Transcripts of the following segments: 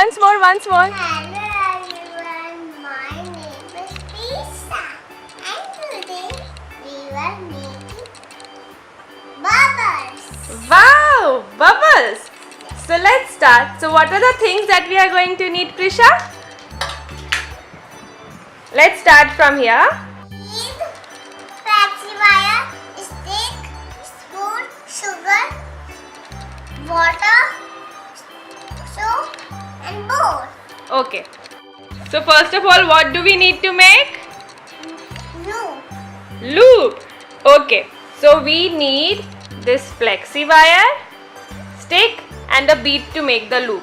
Once more, once more. Hello everyone, my name is Lisa and today we were making bubbles. Wow, bubbles. So let's start. So what are the things that we are going to need, Prisha? Let's start from here. Bead, flexi wire, stick, spoon, sugar, water, soap and bowl. Okay. So first of all, what do we need to make? Loop. Loop. Okay. So we need this flexi wire, stick and a bead to make the loop.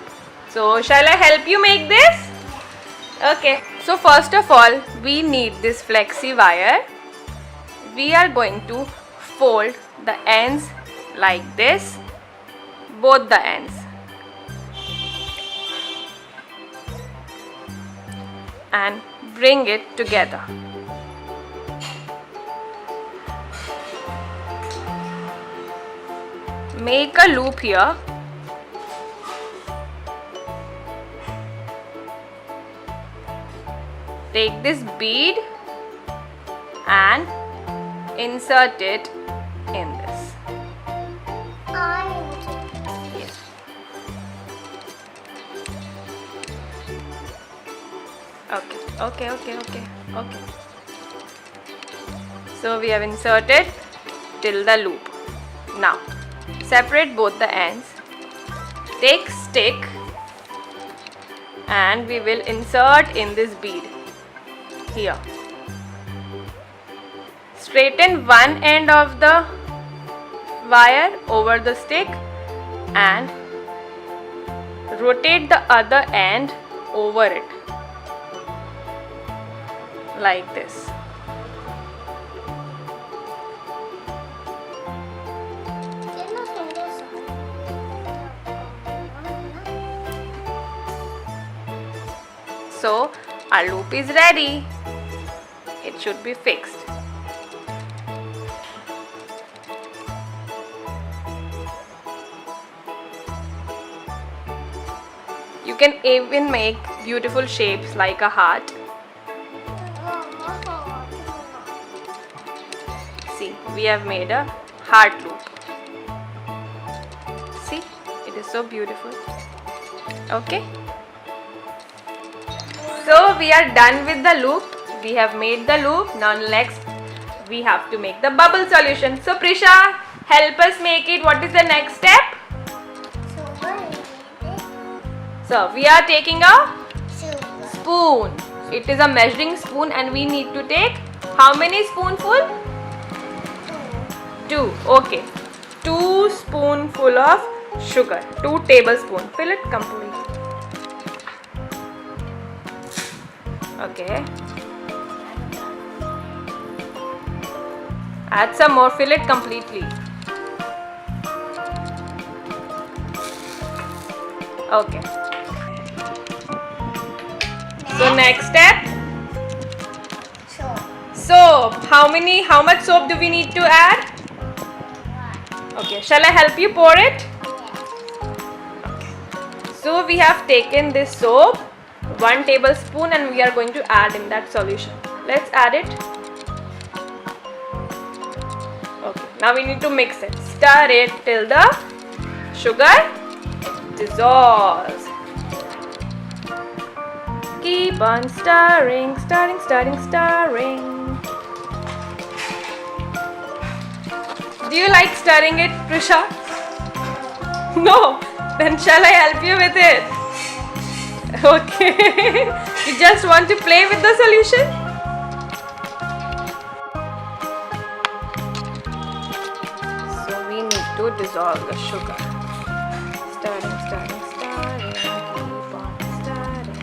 So shall I help you make this? Okay. So first of all, we need this flexi wire. We are going to fold the ends like this, both the ends. And bring it together. Make a loop here. Take this bead and insert it in this. Yes. Okay. So we have inserted till the loop. Now separate both the ends. Take stick and we will insert in this bead here. Straighten one end of the wire over the stick and rotate the other end over it like this. So our loop is ready. It should be fixed. You can even make beautiful shapes like a heart. See, we have made a heart loop. See, it is so beautiful. Okay. So we are done with the loop. We have made the loop. Now next we have to make the bubble solution. So Prisha, help us make it. What is the next step? So we are taking a spoon. It is a measuring spoon and we need to take how many spoonful? 2. Okay. 2 spoonful of sugar. 2 tablespoons. Fill it completely. Okay. Add some more. Fill it completely. Okay. So next step. Soap. How much soap do we need to add? Okay. Shall I help you pour it? Okay. So we have taken this soap, 1 tablespoon, and we are going to add in that solution. Let's add it. Okay. Now we need to mix it. Stir it till the sugar dissolves. Keep on stirring. Do you like stirring it, Prisha? No? Then shall I help you with it? Okay. You just want to play with the solution? So we need to dissolve the sugar. Stirring. Keep on stirring.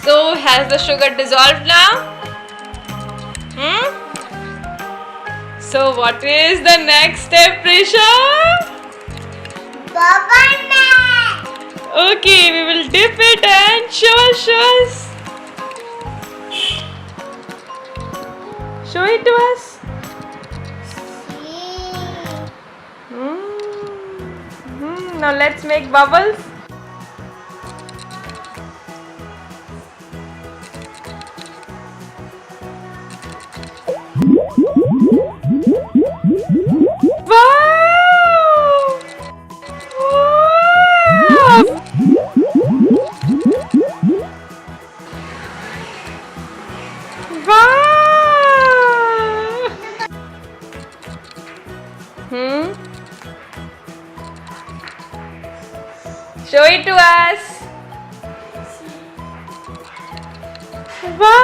So has the sugar dissolved now? So what is the next step, Prisha? Bubble mat. Okay, we will dip it and show us. Show it to us. Now let's make bubbles. Wow! Show it to us. Wow!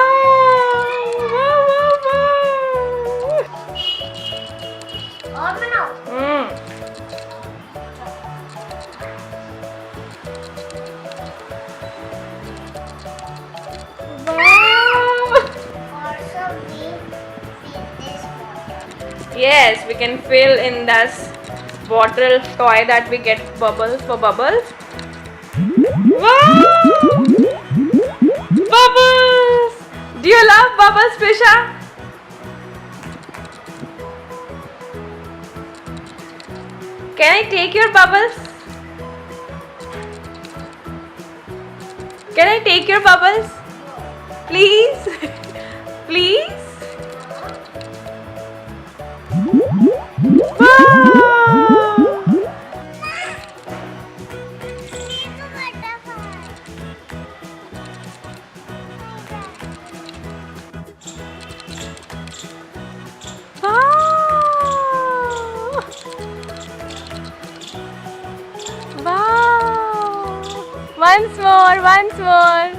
Open up. Also, we feed this water. Yes, we can fill in this bottle toy that we get bubbles for bubbles. Wow! Bubbles! Do you love bubbles, Prisha? Can I take your bubbles? Can I take your bubbles? Please? Please? Wow! Once more, once more.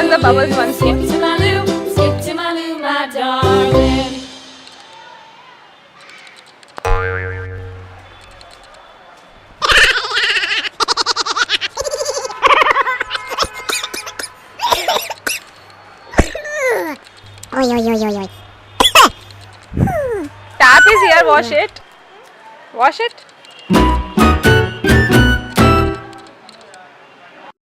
The bubbles once more. Skip to my loo, my darling. Tap is here, wash it. Wash it.